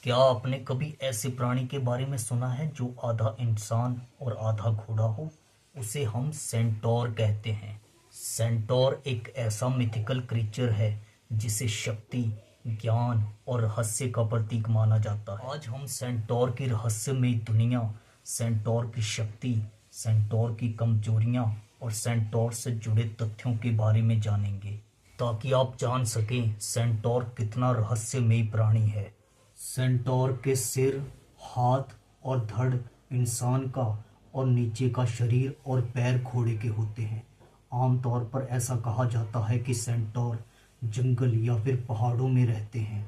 क्या आपने कभी ऐसे प्राणी के बारे में सुना है जो आधा इंसान और आधा घोड़ा हो? उसे हम सेंटोर कहते हैं। सेंटोर एक ऐसा मिथिकल क्रीचर है जिसे शक्ति, ज्ञान और रहस्य का प्रतीक माना जाता है। आज हम सेंटोर की रहस्यमयी दुनिया, सेंटोर की शक्ति, सेंटोर की कमजोरियां और सेंटोर से जुड़े तथ्यों के बारे में जानेंगे, ताकि आप जान सकें सेंटोर कितना रहस्यमयी प्राणी है। सेंटोर के सिर, हाथ और धड़ इंसान का और नीचे का शरीर और पैर घोड़े के होते हैं। आमतौर पर ऐसा कहा जाता है कि सेंटोर जंगल या फिर पहाड़ों में रहते हैं।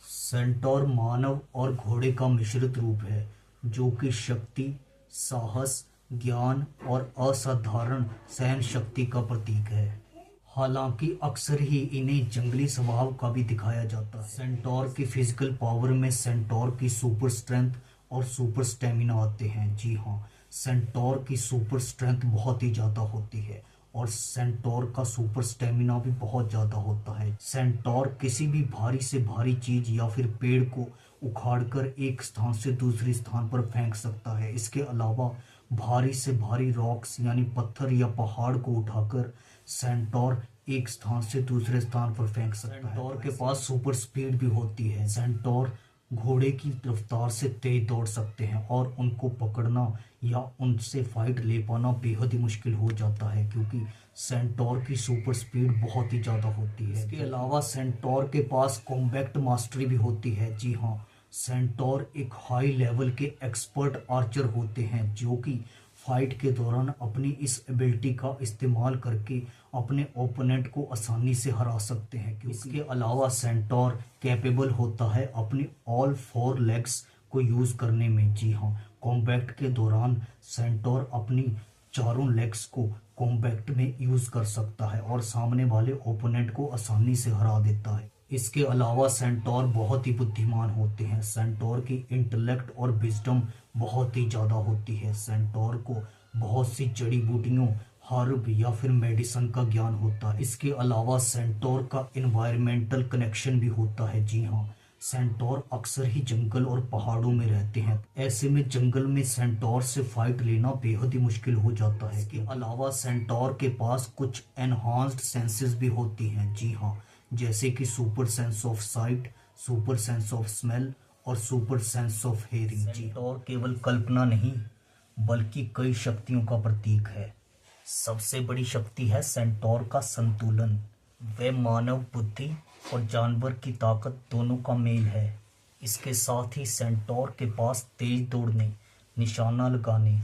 सेंटोर मानव और घोड़े का मिश्रित रूप है जो कि शक्ति, साहस, ज्ञान और असाधारण सहन शक्ति का प्रतीक है। हालांकि अक्सर ही इन्हें जंगली स्वभाव का भी दिखाया जाता है। सेंटोर की फिजिकल पावर में सेंटोर की सुपर स्ट्रेंथ और सुपर स्टेमिना आते हैं। जी हाँ, सेंटोर की सुपर स्ट्रेंथ बहुत ही ज़्यादा होती है और सेंटोर का सुपर स्टेमिना भी बहुत ज़्यादा होता है। सेंटोर किसी भी भारी से भारी चीज या फिर पेड़ को उखाड़कर एक स्थान से दूसरे स्थान पर फेंक सकता है। इसके अलावा भारी से भारी रॉक्स यानी पत्थर या पहाड़ को उठाकर सेंटोर एक स्थान से दूसरे स्थान पर फेंक सकता है। सेंटोर के पास सुपर स्पीड भी होती है। सेंटोर घोड़े की रफ्तार से तेज दौड़ सकते हैं और उनको पकड़ना या उनसे फाइट ले पाना बेहद ही मुश्किल हो जाता है, क्योंकि सेंटोर की सुपर स्पीड बहुत ही ज़्यादा होती है। इसके अलावा सेंटोर के पास कॉम्बैक्ट मास्टरी भी होती है। जी हाँ, सेंटोर एक हाई लेवल के एक्सपर्ट आर्चर होते हैं जो कि फाइट के दौरान अपनी इस एबिलिटी का इस्तेमाल करके अपने ओपोनेंट को आसानी से हरा सकते हैं। इसके अलावा सेंटोर कैपेबल होता है अपनी ऑल फोर लेग्स को यूज करने में। जी हाँ, कॉम्बैट के दौरान सेंटोर अपनी चारों लेग्स को कॉम्बैट में यूज कर सकता है और सामने वाले ओपोनेंट को आसानी से हरा देता है। इसके अलावा सेंटोर बहुत ही बुद्धिमान होते हैं। सेंटोर की इंटेलेक्ट और विजडम बहुत ही ज़्यादा होती है। सेंटोर को बहुत सी जड़ी बूटियों, हर्ब या फिर मेडिसिन का ज्ञान होता है। इसके अलावा सेंटोर का इन्वायरमेंटल कनेक्शन भी होता है। जी हाँ, सेंटोर अक्सर ही जंगल और पहाड़ों में रहते हैं। ऐसे में जंगल में सेंटोर से फाइट लेना बेहद ही मुश्किल हो जाता है। इसके अलावा सेंटोर के पास कुछ एनहांस्ड सेंसेस भी होती हैं। जी हाँ, जैसे कि super sense of sight, super sense of smell और super sense of hearing. Centaur केवल कल्पना नहीं बल्कि कई शक्तियों का प्रतीक है। सबसे बड़ी शक्ति है सेंटोर का संतुलन। वह मानव बुद्धि और जानवर की ताकत दोनों का मेल है। इसके साथ ही सेंटोर के पास तेज दौड़ने, निशाना लगाने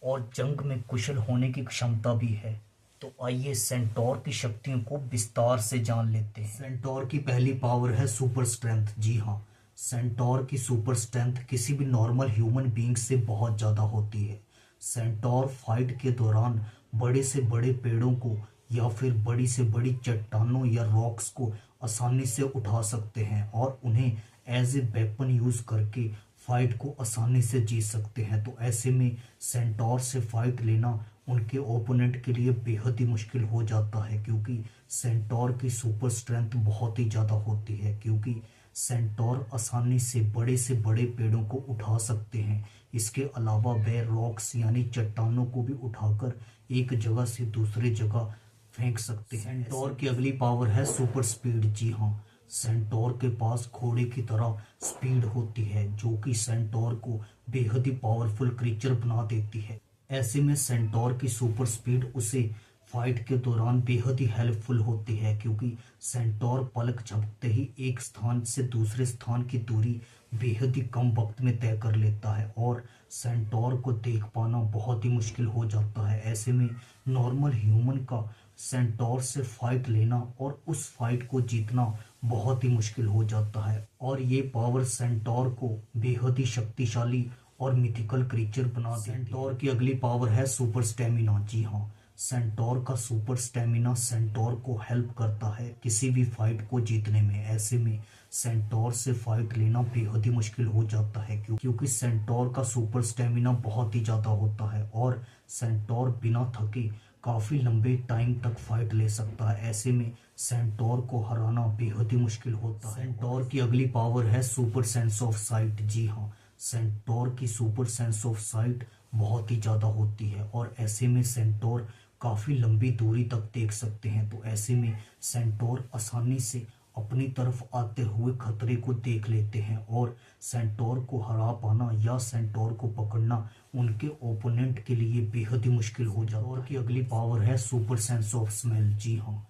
और जंग में कुशल होने की क्षमता भी है। तो आइए सेंटोर की शक्तियों को विस्तार से जान लेते हैं। सेंटोर की पहली पावर है सुपर स्ट्रेंथ। जी हाँ, सेंटोर की सुपर स्ट्रेंथ किसी भी नॉर्मल ह्यूमन बीइंग से बहुत ज़्यादा होती है। सेंटोर फाइट के दौरान बड़े से बड़े पेड़ों को या फिर बड़ी से बड़ी चट्टानों या रॉक्स को आसानी से उठा सकते हैं और उन्हें एज ए वेपन यूज करके फाइट को आसानी से जीत सकते हैं। तो ऐसे में सेंटोर से फाइट लेना उनके ओपोनेंट के लिए बेहद ही मुश्किल हो जाता है, क्योंकि सेंटोर की सुपर स्ट्रेंथ बहुत ही ज़्यादा होती है। क्योंकि सेंटोर आसानी से बड़े पेड़ों को उठा सकते हैं। इसके अलावा वे रॉक्स यानी चट्टानों को भी उठाकर एक जगह से दूसरी जगह फेंक सकते हैं। सेंटोर की अगली पावर है सुपर स्पीड। जी हाँ, सेंटोर के पास घोड़े की तरह स्पीड होती है जो कि सेंटोर को बेहद ही पावरफुल क्रीचर बना देती है। ऐसे में सेंटोर की सुपर स्पीड उसे फाइट के दौरान बेहद ही हेल्पफुल होती है, क्योंकि सेंटोर पलक झपकते ही एक स्थान से दूसरे स्थान की दूरी बेहद ही कम वक्त में तय कर लेता है और सेंटोर को देख पाना बहुत ही मुश्किल हो जाता है। ऐसे में नॉर्मल ह्यूमन का सेंटोर से फाइट लेना और उस फाइट को जीतना बहुत ही मुश्किल हो जाता है और ये पावर सेंटोर को बेहद ही शक्तिशाली और मिथिकल क्रीचर बना देती है। सेंटोर की अगली पावर है सुपर स्टेमिना। जी हाँ, सेंटोर का सुपर स्टेमिना सेंटोर को हेल्प करता है किसी भी फाइट को जीतने में। ऐसे में सेंटोर से फाइट लेना बेहद ही मुश्किल हो जाता है क्योंकि सेंटोर का सुपर स्टेमिना बहुत ही ज़्यादा होता है और सेंटोर बिना थके काफी लंबे टाइम तक फाइट ले सकता है। ऐसे में सेंटोर को हराना बेहद ही मुश्किल होता है। सेंटोर की अगली पावर है सुपर सेंस ऑफ साइट। जी हाँ, सेंटोर की सुपर सेंस ऑफ साइट बहुत ही ज्यादा होती है और ऐसे में सेंटोर काफी लंबी दूरी तक देख सकते हैं। तो ऐसे में सेंटोर आसानी से अपनी तरफ आते हुए खतरे को देख लेते हैं और सेंटोर को हरा पाना या सेंटोर को पकड़ना उनके ओपोनेंट के लिए बेहद ही मुश्किल हो जाता है। और की अगली पावर है सुपर सेंस ऑफ स्मेल। जी हाँ,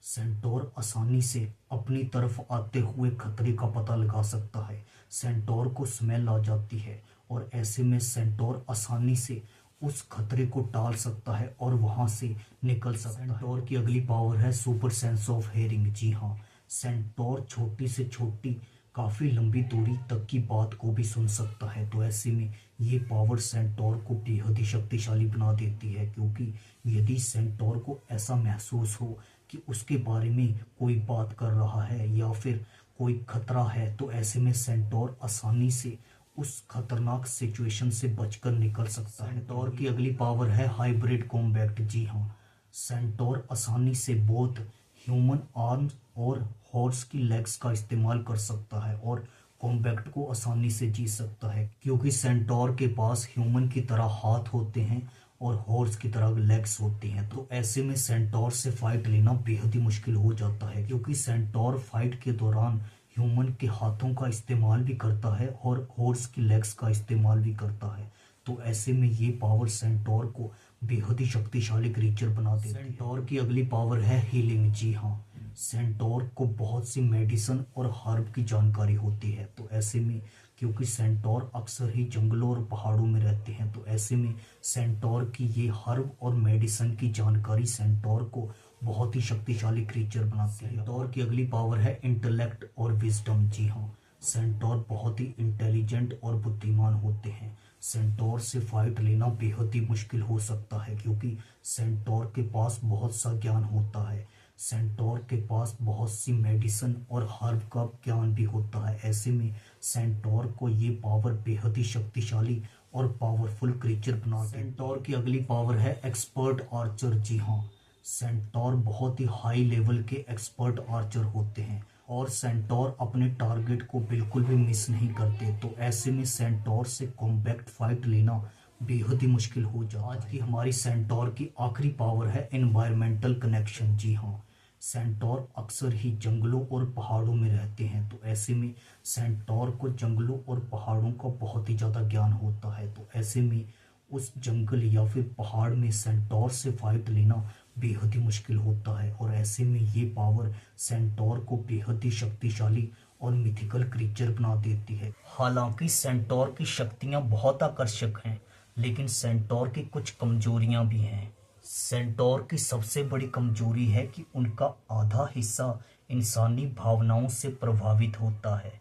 सेंटोर आसानी से अपनी तरफ आते हुए खतरे का पता लगा सकता है। सेंटोर को स्मेल आ जाती है और ऐसे में सेंटोर आसानी से उस खतरे को टाल सकता है और वहां से निकल सकता है। सेंटोर की अगली पावर है सुपर सेंस ऑफ हेयरिंग। जी हाँ, सेंटोर छोटी से छोटी काफी लंबी दूरी तक की बात को भी सुन सकता है। तो ऐसे में ये पावर सेंटोर को बेहद ही शक्तिशाली बना देती है, क्योंकि यदि सेंटोर को ऐसा महसूस हो कि उसके बारे में कोई बात कर रहा है या फिर कोई खतरा है, तो ऐसे में सेंटोर आसानी से उस खतरनाक सिचुएशन से बचकर निकल सकता है। सेंटोर की अगली पावर है हाइब्रिड कॉम्बैट। जी हाँ, सेंटोर आसानी से बोथ ह्यूमन आर्म्स और हॉर्स की लेग्स का इस्तेमाल कर सकता है और कॉम्बैट को आसानी से जीत सकता है, क्योंकि सेंटोर के पास ह्यूमन की तरह हाथ होते हैं और हॉर्स की तरह लेग्स होती हैं। तो ऐसे में सेंटोर से फाइट लेना बेहद ही मुश्किल हो जाता है, क्योंकि सेंटोर फाइट के दौरान ह्यूमन के हाथों का इस्तेमाल भी करता है और हॉर्स की लेग्स का इस्तेमाल भी करता है। तो ऐसे में ये पावर सेंटोर को बेहद ही शक्तिशाली क्रीचर बना देती है। सेंटोर की अगली पावर है हीलिंग। जी हाँ, सेंटोर को बहुत सी मेडिसिन और हर्ब की जानकारी होती है। तो ऐसे में क्योंकि सेंटोर अक्सर ही जंगलों और पहाड़ों में रहते हैं, तो ऐसे में सेंटोर की ये हर्ब और मेडिसिन की जानकारी सेंटोर को बहुत ही शक्तिशाली क्रीचर बनाती है। सेंटोर की अगली पावर है इंटेलेक्ट और विजडम। जी हाँ, सेंटोर बहुत ही इंटेलिजेंट और बुद्धिमान होते हैं। सेंटोर से फाइट लेना बेहद ही मुश्किल हो सकता है, क्योंकि सेंटोर के पास बहुत सा ज्ञान होता है। सेंटोर के पास बहुत सी मेडिसिन और हर्ब का ज्ञान भी होता है। ऐसे में सेंटोर को ये पावर बेहद ही शक्तिशाली और पावरफुल क्रीचर बनाते हैं। सेंटोर की अगली पावर है एक्सपर्ट आर्चर। जी हाँ, सेंटोर बहुत ही हाई लेवल के एक्सपर्ट आर्चर होते हैं और सेंटोर अपने टारगेट को बिल्कुल भी मिस नहीं करते। तो ऐसे में सेंटोर से कॉम्बैट फाइट लेना बेहद ही मुश्किल हो जाता है। आज की हमारी सेंटोर की आखिरी पावर है एनवायरमेंटल कनेक्शन। जी हाँ, सेंटोर अक्सर ही जंगलों और पहाड़ों में रहते हैं। तो ऐसे में सेंटोर को जंगलों और पहाड़ों का बहुत ही ज़्यादा ज्ञान होता है। तो ऐसे में उस जंगल या फिर पहाड़ में सेंटोर से फाइट लेना बेहद ही मुश्किल होता है और ऐसे में ये पावर सेंटोर को बेहद ही शक्तिशाली और मिथिकल क्रीचर बना देती है। हालांकि सेंटोर की शक्तियां बहुत आकर्षक हैं, लेकिन सेंटोर की कुछ कमजोरियां भी हैं। सेंटोर की सबसे बड़ी कमजोरी है कि उनका आधा हिस्सा इंसानी भावनाओं से प्रभावित होता है,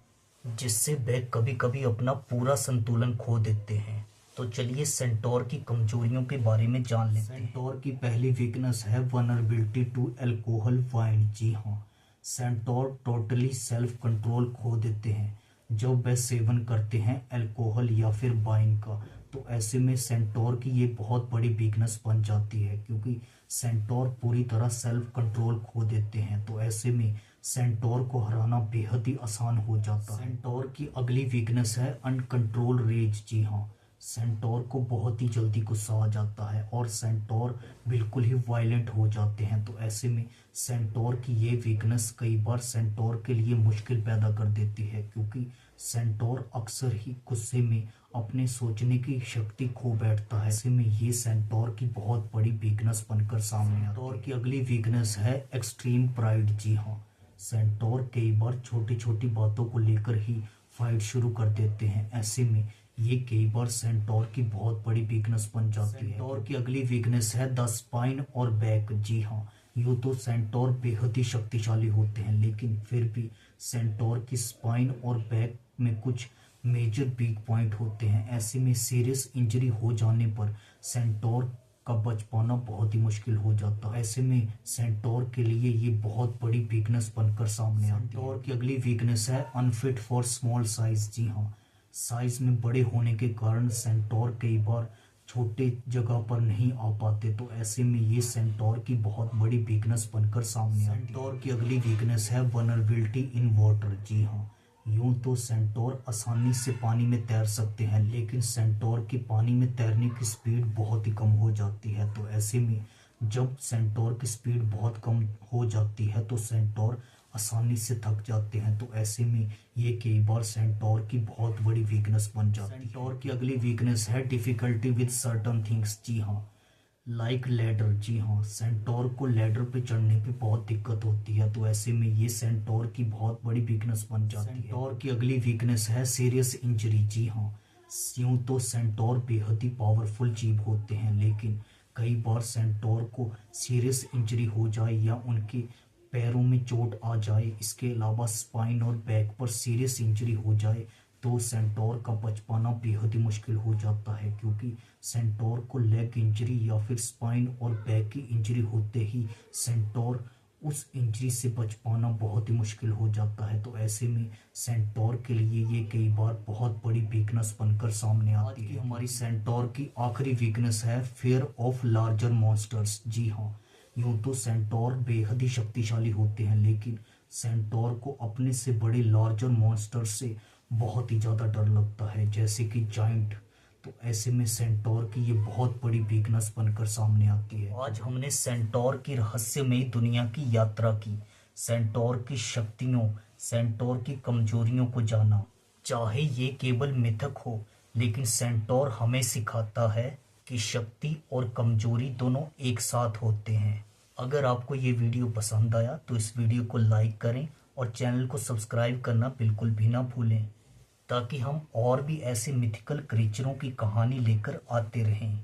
जिससे वे कभी कभी अपना पूरा संतुलन खो देते हैं। तो चलिए सेंटोर की कमजोरियों के बारे में जान लेते हैं। सेंटोर की पहली वीकनेस है वनरेबिलिटी टू अल्कोहल वाइन। जी हाँ, सेंटोर टोटली सेल्फ कंट्रोल खो देते हैं जब वे सेवन करते हैं अल्कोहल या फिर वाइन का। तो ऐसे में सेंटोर की ये बहुत बड़ी वीकनेस बन जाती है, क्योंकि सेंटोर पूरी तरह सेल्फ कंट्रोल खो देते हैं। तो ऐसे में सेंटोर को हराना बेहद ही आसान हो जाता है। सेंटोर की अगली वीकनेस है अनकंट्रोल रेज। जी हाँ, सेंटोर को बहुत ही जल्दी गुस्सा आ जाता है और सेंटोर बिल्कुल ही वायलेंट हो जाते हैं। तो ऐसे में सेंटोर की ये वीकनेस कई बार सेंटोर के लिए मुश्किल पैदा कर देती है, क्योंकि सेंटोर अक्सर ही गुस्से में अपने सोचने की शक्ति खो बैठता है। ऐसे में ये सेंटोर की बहुत बड़ी वीकनेस बनकर सामने आती है। सेंटोर की अगली वीकनेस है एक्सट्रीम प्राइड। जी हाँ, सेंटोर कई बार छोटी छोटी बातों को लेकर ही फाइट शुरू कर देते हैं। ऐसे में ये कई बार सेंटोर की बहुत बड़ी वीकनेस बन जाती है। सेंटोर की अगली वीकनेस है द स्पाइन और बैक। जी हाँ, यूँ तो सेंटोर बेहद ही शक्तिशाली होते हैं, लेकिन फिर भी सेंटोर की स्पाइन और बैक में कुछ मेजर वीक पॉइंट होते हैं। ऐसे में सीरियस इंजरी हो जाने पर सेंटोर का बच पाना बहुत ही मुश्किल हो जाता है। ऐसे में सेंटोर के लिए ये बहुत बड़ी वीकनेस बनकर सामने आती है। सेंटोर की अगली वीकनेस है अनफिट फॉर स्मॉल साइज। जी हाँ, साइज में बड़े होने के कारण सेंटोर कई बार छोटे जगह पर नहीं आ पाते। तो ऐसे में ये सेंटोर की बहुत बड़ी वीकनेस बनकर सामने आती है। सेंटोर की अगली वीकनेस है वनरेबिलिटी इन वाटर। जी हाँ, यूं तो सेंटोर आसानी से पानी में तैर सकते हैं, लेकिन सेंटोर की पानी में तैरने की स्पीड बहुत ही कम हो जाती है। तो ऐसे में जब सेंटोर की स्पीड बहुत कम हो जाती है तो सेंटोर आसानी से थक जाते हैं। तो ऐसे में ये कई बार सेंटोर की बहुत बड़ी वीकनेस बन जाती है। सेंटोर की अगली वीकनेस है डिफिकल्टी विद सर्टन थिंग्स। जी हाँ, लाइक लैडर। जी हाँ, सेंटोर को लैडर पे चढ़ने पे बहुत दिक्कत होती है। तो ऐसे में ये सेंटोर की बहुत बड़ी वीकनेस बन जाती है। सेंटोर की अगली वीकनेस है सीरियस इंजरी। जी हाँ, यूं तो सेंटोर बेहद ही पावरफुल जीव होते हैं, लेकिन कई बार सेंटोर को सीरियस इंजरी हो जाए या उनके पैरों में चोट आ जाए, इसके अलावा स्पाइन और बैक पर सीरियस इंजरी हो जाए तो सेंटोर का बच पाना बेहद ही मुश्किल हो जाता है, क्योंकि सेंटोर को लेग इंजरी या फिर स्पाइन और बैक की इंजरी होते ही सेंटोर उस इंजरी से बच पाना बहुत ही मुश्किल हो जाता है। तो ऐसे में सेंटोर के लिए ये कई बार बहुत बड़ी वीकनेस बनकर सामने आती है। हमारी सेंटोर की आखिरी वीकनेस है फियर ऑफ लार्जर मॉन्स्टर्स। जी हाँ, यूं तो सेंटोर बेहद ही शक्तिशाली होते हैं, लेकिन सेंटोर को अपने से बड़े लार्जर मॉन्स्टर से बहुत ही ज़्यादा डर लगता है, जैसे कि जाइंट। तो ऐसे में सेंटोर की ये बहुत बड़ी वीकनेस बनकर सामने आती है। आज हमने सेंटोर की रहस्यमयी दुनिया की यात्रा की, सेंटोर की शक्तियों, सेंटोर की कमजोरियों को जाना। चाहे ये केवल मिथक हो, लेकिन सेंटोर हमें सिखाता है कि शक्ति और कमजोरी दोनों एक साथ होते हैं। अगर आपको ये वीडियो पसंद आया तो इस वीडियो को लाइक करें और चैनल को सब्सक्राइब करना बिल्कुल भी ना भूलें, ताकि हम और भी ऐसे मिथिकल क्रीचरों की कहानी लेकर आते रहें।